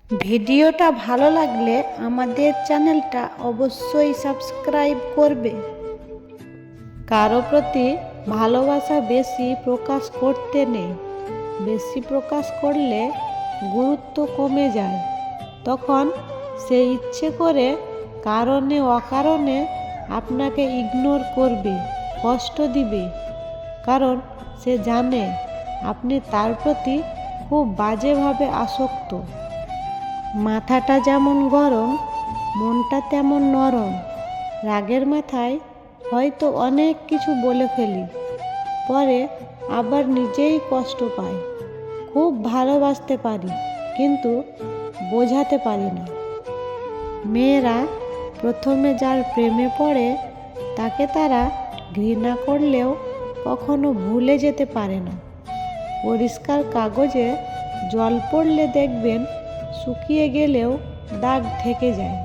ভিডিওটা ভালো লাগলে আমাদের চ্যানেলটা অবশ্যই সাবস্ক্রাইব করবে। কারো প্রতি ভালোবাসা বেশি প্রকাশ করতে নেই। বেশি প্রকাশ করলে গুরুত্ব কমে যায়। তখন সে ইচ্ছে করে কারণে অকারণে আপনাকে ইগনোর করবে, কষ্ট দিবে, কারণ সে জানে আপনি তার প্রতি খুব বাজেভাবে আসক্ত। মাথাটা যেমন গরম, মনটা তেমন নরম। রাগের মাথায় হয়তো অনেক কিছু বলে ফেলি, পরে আবার নিজেই কষ্ট পাই। খুব ভালোবাসতে পারি, কিন্তু বোঝাতে পারি না। মেয়েরা প্রথমে যার প্রেমে পড়ে তাকে তারা ঘৃণা করলেও কখনো ভুলে যেতে পারে না। পরিষ্কার কাগজে জল পড়লে দেখবেন শুকিয়ে গেলেও দাগ থেকে যায়।